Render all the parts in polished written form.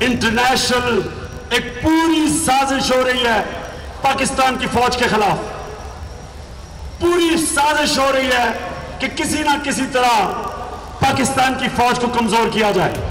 International एक पूरी साजिश हो रही है पाकिस्तान की फौज के खिलाफ। पूरी साजिश हो रही है कि किसी ना किसी तरह पाकिस्तान की फौज को कमजोर किया जाए।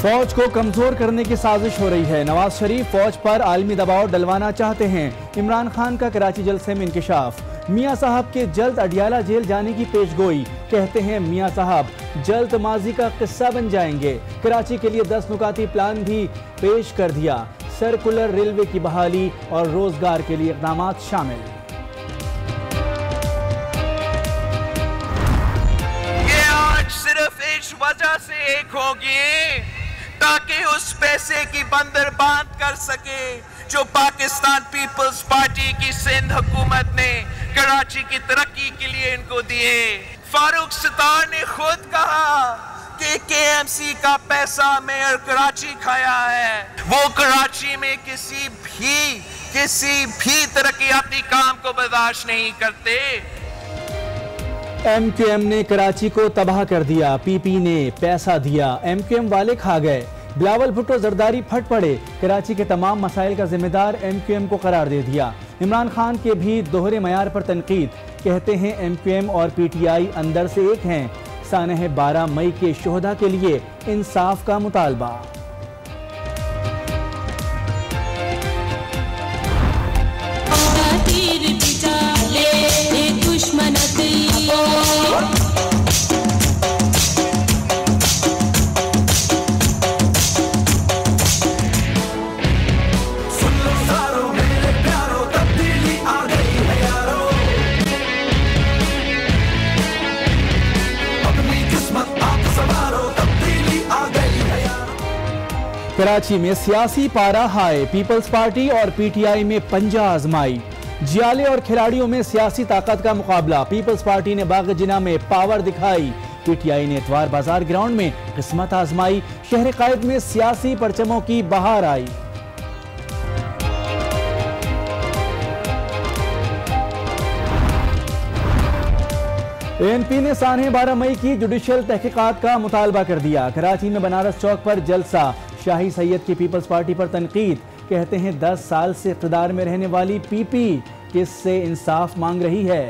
फौज को कमजोर करने की साजिश हो रही है। नवाज शरीफ फौज पर आलमी दबाव डलवाना चाहते हैं। इमरान खान का कराची जलसे में इंकिशाफ। मियां साहब के जल्द अडियाला जेल जाने की पेशगोई। कहते हैं मियां साहब जल्द माजी का किस्सा बन जाएंगे। कराची के लिए 10 नुकाती प्लान भी पेश कर दिया। सर्कुलर रेलवे की बहाली और रोजगार के लिए इकदाम शामिल। ये आज सिर्फ इस वजह से एक होगी ताकि उस पैसे की बंदर बांध कर सके जो पाकिस्तान पीपल्स पार्टी की सिंध हुकूमत ने कराची की तरक्की के लिए इनको दिए। फारूक सत्तार ने खुद कहा कि केएमसी का पैसा मेयर कराची खाया है। वो कराची में किसी भी तरक्याती काम को बर्दाश्त नहीं करते। एमक्यूएम ने कराची को तबाह कर दिया। पीपी ने पैसा दिया, एमक्यूएम वाले खा गए। बिलावल भुट्टो जरदारी फट पड़े। कराची के तमाम मसाइल का जिम्मेदार एमक्यूएम को करार दे दिया। इमरान खान के भी दोहरे मयार पर तनकीद। कहते हैं एमक्यूएम और पीटीआई अंदर से एक हैं। सानह 12 मई के शोहदा के लिए इंसाफ का मुतालबा। कराची में सियासी पारा हाय। पीपल्स पार्टी और पीटीआई में पंजा आजमाई। जियाले और खिलाड़ियों में सियासी ताकत का मुकाबला। पीपल्स पार्टी ने बाग जिना में पावर दिखाई। पीटीआई ने इतवार बाजार ग्राउंड में किस्मत आजमाई। शहर कायद में सियासी परचमों की बहार आई। एएनपी ने सानह 12 मई की जुडिशियल तहकीकात का मुतालबा कर दिया। कराची में बनारस चौक पर जलसा। शाही सैयद की पीपल्स पार्टी पर तनकीद। कहते हैं 10 साल से इक़्तिदार में रहने वाली पीपी किससे इंसाफ मांग रही है।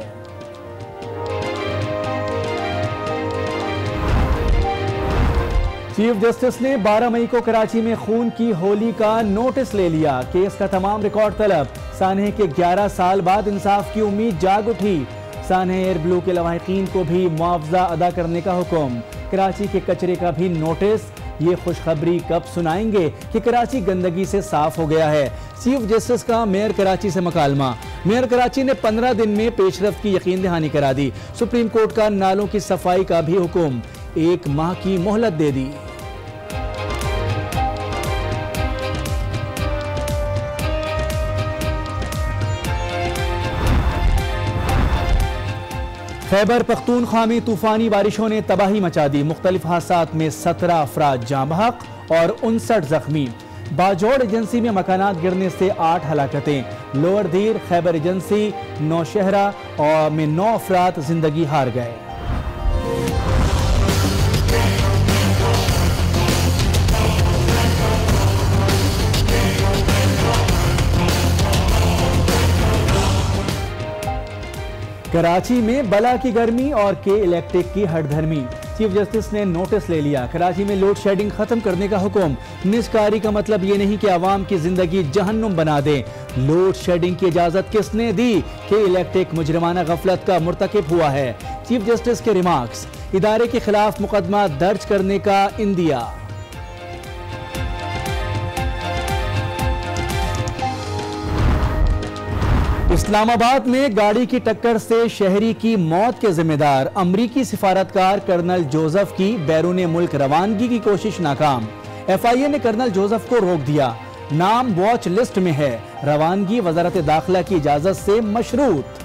चीफ जस्टिस ने 12 मई को कराची में खून की होली का नोटिस ले लिया। केस का तमाम रिकॉर्ड तलब। सानह के 11 साल बाद इंसाफ की उम्मीद जाग उठी। सानह एयर ब्लू के लवाहिकीन को भी मुआवजा अदा करने का हुक्म। कराची के कचरे का भी नोटिस। ये खुशखबरी कब सुनाएंगे कि कराची गंदगी से साफ हो गया है। चीफ जस्टिस का मेयर कराची से मुकालमा। मेयर कराची ने 15 दिन में पेशरफ्त की यकीन दहानी करा दी। सुप्रीम कोर्ट का नालों की सफाई का भी हुक्म। 1 माह की मोहलत दे दी। खैबर पख्तूनख्वा में तूफानी बारिशों ने तबाही मचा दी। मुख्तलिफ हादसात में 17 अफराद जाँ बहक और 59 जख्मी। बाजौड़ एजेंसी में मकानात गिरने से 8 हलाकतें। लोअर धीर खैबर एजेंसी नौशहरा और में 9 अफराद जिंदगी हार गए। कराची में बला की गर्मी और के इलेक्ट्रिक की हड़धर्मी। चीफ जस्टिस ने नोटिस ले लिया। कराची में लोड शेडिंग खत्म करने का हुक्म। निजकारी का मतलब ये नहीं कि आवाम की जिंदगी जहन्नुम बना दें। लोड शेडिंग की इजाजत किसने दी? के इलेक्ट्रिक मुजरिमाना गफलत का मुर्तकिब हुआ है। चीफ जस्टिस के रिमार्क्स। इदारे के खिलाफ मुकदमा दर्ज करने का इंदिया। इस्लामाबाद में गाड़ी की टक्कर से शहरी की मौत के जिम्मेदार अमरीकी सिफारतकार कर्नल जोसेफ की बैरून मुल्क रवानगी की कोशिश नाकाम। FIA ने कर्नल जोसेफ को रोक दिया। नाम वॉच लिस्ट में है। रवानगी वजारत दाखिला की इजाजत से मशरूत।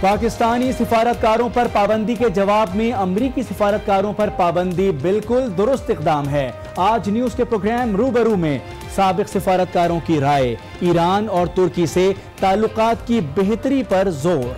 पाकिस्तानी सिफारतकारों पर पाबंदी के जवाब में अमरीकी सिफारतकारों पर पाबंदी बिल्कुल दुरुस्त इक़दाम है। आज न्यूज़ के प्रोग्राम रूबरू में साबिक सिफारतकारों की राय। ईरान और तुर्की से ताल्लुकात की बेहतरी पर जोर।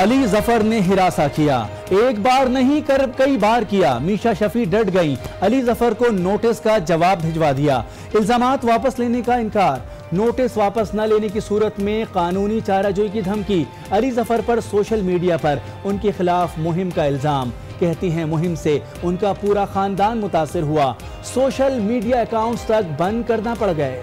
अली जफर ने हिरासा किया, एक बार नहीं कर कई बार किया। मीशा शफी डट गई, अली जफर को नोटिस का जवाब भिजवा दिया। इल्जामात वापस लेने का इनकार, नोटिस वापस न लेने की सूरत में कानूनी चाराजोई की धमकी। अली जफर पर सोशल मीडिया पर उनके खिलाफ मुहिम का इल्जाम। कहती हैं मुहिम से उनका पूरा खानदान मुतासिर हुआ, सोशल मीडिया अकाउंट्स तक बंद करना पड़ गए।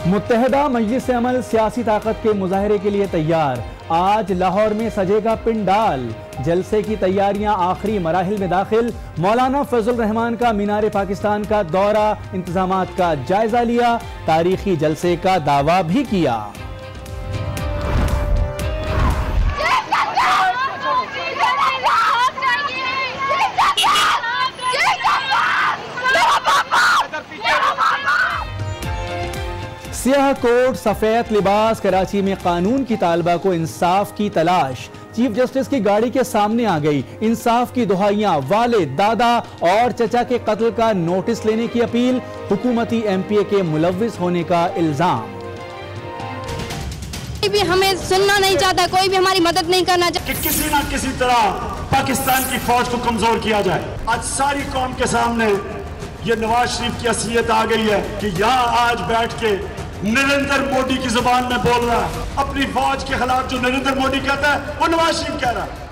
मुत्तहदा मजलिस अमल सियासी ताकत के मुजाहरे के लिए तैयार। आज लाहौर में सजेगा पिंडाल, जलसे की तैयारियां आखिरी मराहिल में दाखिल। मौलाना फजल रहमान का मीनार पाकिस्तान का दौरा, इंतजामात का जायजा लिया, तारीखी जलसे का दावा भी किया। सियाह कोट सफेद लिबास, कराची में कानून की तालबा को इंसाफ की तलाश। चीफ जस्टिस की गाड़ी के सामने आ गई, इंसाफ की दुहाइयां, वालिद, दादा और चचा के कत्ल का नोटिस लेने की अपील, हुकूमती एमपीए के मुलव्विस होने का इल्जाम। कोई भी हमें सुनना नहीं चाहता, कोई भी हमारी मदद नहीं करना चाहता कि किसी ना किसी तरह पाकिस्तान की फौज को कमजोर किया जाए। आज सारी कौम के सामने ये नवाज शरीफ की असलियत आ गई है कि यहाँ आज बैठ के नरेंद्र मोदी की जुबान में बोल रहा है। अपनी फौज के खिलाफ जो नरेंद्र मोदी कहता है वो नवाज शरीफ कह रहा है।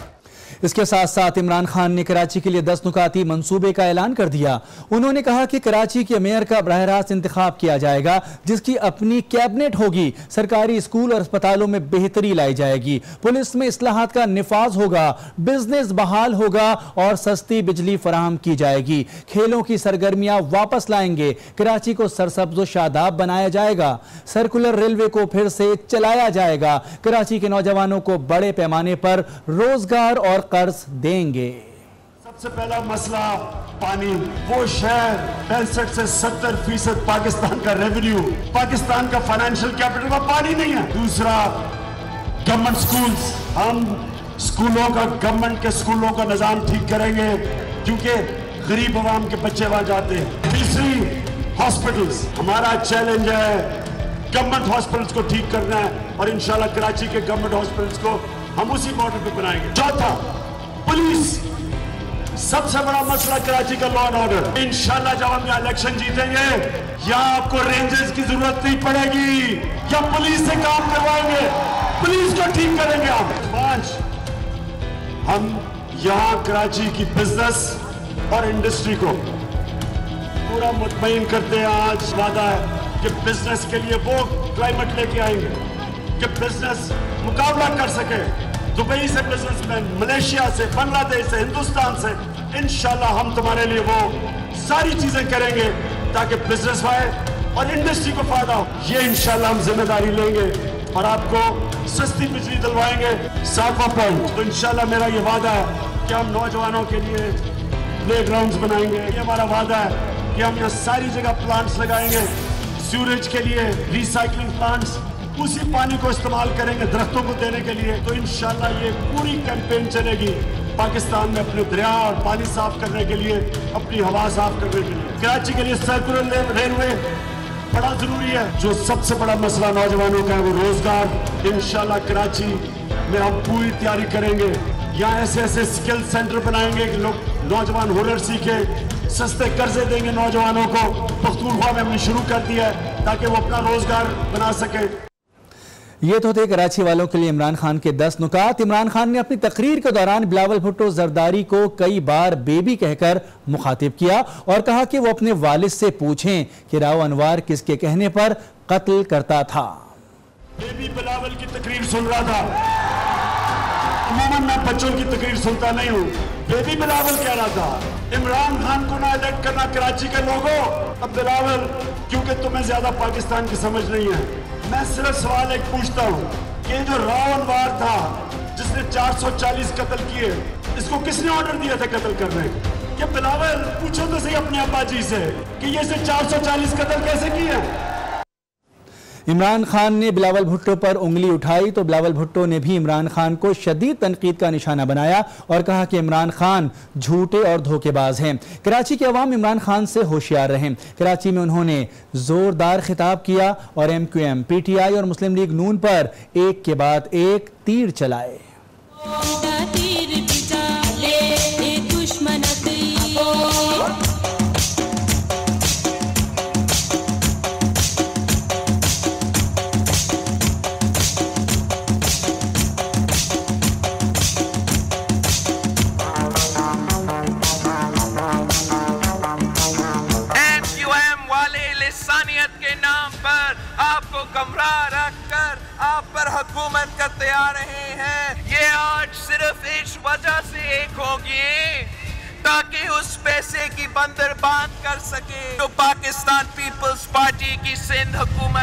इसके साथ साथ इमरान खान ने कराची के लिए 10 नुकाती मंसूबे का ऐलान कर दिया। उन्होंने कहा कि कराची के मेयर का बराह रास्त इंतखाब किया जाएगा, जिसकी अपनी कैबिनेट होगी। सरकारी स्कूल और अस्पतालों में बेहतरी लाई जाएगी, पुलिस में इस्लाहात का निफाज होगा, बिजनेस बहाल होगा और सस्ती बिजली फराहम की जाएगी। खेलों की सरगर्मियां वापस लाएंगे, कराची को सरसब्ज व शादाब बनाया जाएगा। सर्कुलर रेलवे को फिर से चलाया जाएगा। कराची के नौजवानों को बड़े पैमाने पर रोजगार और कर्ज देंगे। सबसे पहला मसला पानी। वो शहर 65 से 70% पाकिस्तान का रेवेन्यू, पाकिस्तान का फाइनेंशियल कैपिटल का पानी नहीं है। दूसरा गवर्नमेंट स्कूल्स, हम स्कूलों का, गवर्नमेंट के स्कूलों का निजाम ठीक करेंगे क्योंकि गरीब आवाम के बच्चे वहां जाते हैं। तीसरी हॉस्पिटल्स, हमारा चैलेंज है गवर्नमेंट हॉस्पिटल्स को ठीक करना है और इंशाल्लाह कराची के गवर्नमेंट हॉस्पिटल्स को हम उसी मॉडल पे बनाएंगे। चौथा पुलिस, सबसे बड़ा मसला कराची का लॉ एंड ऑर्डर। इंशाल्लाह जब हम यहाँ इलेक्शन जीतेंगे यहाँ आपको रेंजर्स की जरूरत नहीं पड़ेगी, या पुलिस से काम करवाएंगे, पुलिस को ठीक करेंगे आप। 5, हम यहाँ कराची की बिजनेस और इंडस्ट्री को पूरा मुतमईन करते हैं। आज वादा है कि बिजनेस के लिए वो क्लाइमेट लेके आएंगे कि बिजनेस मुकाबला कर सके। दुबई से बिजनेसमैन, मलेशिया से, बांग्लादेश से, हिंदुस्तान से, इंशाल्लाह हम तुम्हारे लिए वो सारी चीजें करेंगे ताकि बिजनेस आए और इंडस्ट्री को फायदा हो। ये इंशाल्लाह हम जिम्मेदारी लेंगे और आपको सस्ती बिजली दिलवाएंगे। 7वां पॉइंट, तो इंशाल्लाह मेरा ये वादा है कि हम नौजवानों के लिए प्ले ग्राउंड बनाएंगे। ये हमारा वादा है कि हम यहाँ सारी जगह प्लांट्स लगाएंगे, सीवरेज के लिए रिसाइकलिंग प्लांट्स, उसी पानी को इस्तेमाल करेंगे दरख्तों को देने के लिए। तो इंशाल्लाह ये पूरी कैंपेन चलेगी पाकिस्तान में अपने दरिया और पानी साफ करने के लिए, अपनी हवा साफ करने के लिए। कराची के लिए सर्कुलर रेलवे बड़ा जरूरी है। जो सबसे बड़ा मसला नौजवानों का है वो रोजगार। इंशाल्लाह कराची में हम पूरी तैयारी करेंगे। यहाँ ऐसे ऐसे स्किल सेंटर बनाएंगे कि लोग, नौजवान हुनर सीखे, सस्ते कर्जे देंगे नौजवानों को। पख्तूनख्वा में हमने शुरू कर दिया है ताकि वो अपना रोजगार बना सके। ये तो थे कराची वालों के लिए इमरान खान के 10 नुकात। इमरान खान ने अपनी तकरीर के दौरान बिलावल भुट्टो जरदारी को कई बार बेबी कहकर मुखातिब किया और कहा कि वो अपने वालिद से पूछें कि राव अनवार किसके कहने पर कत्ल करता था। बेबी बिलावल की तकरीर सुन रहा था। अमूमन मैं बच्चों की तकरीर सुनता नहीं हूँ। बेबी बिलावल कह रहा था इमरान खान को ना इलेक्ट करना कराची के लोगों। अब बिलावल, क्योंकि तुम्हें ज्यादा पाकिस्तान की समझ नहीं है, मैं सिर्फ सवाल एक पूछता हूँ कि जो राव अनवार था जिसने 440 कत्ल किए, इसको किसने ऑर्डर दिया था कत्ल करने? कि बिलावल पूछो तो सही अपने अब्बा जी से कि ये 440 कत्ल कैसे किए। इमरान खान ने बिलावल भुट्टो पर उंगली उठाई तो बिलावल भुट्टो ने भी इमरान खान को शदीद तनकीद का निशाना बनाया और कहा कि इमरान खान झूठे और धोखेबाज हैं। कराची के अवाम इमरान खान से होशियार रहें। कराची में उन्होंने जोरदार खिताब किया और MQM, PTI और मुस्लिम लीग नून पर एक के बाद एक तीर चलाए। के नाम पर आपको गमराह रखकर आप पर हुकूमत करते आ रहे हैं। ये आज सिर्फ इस वजह से एक होगी ताकि उस पैसे की बंदरबांट कर सके जो पाकिस्तान पीपल्स पार्टी की सिंध हुकूमत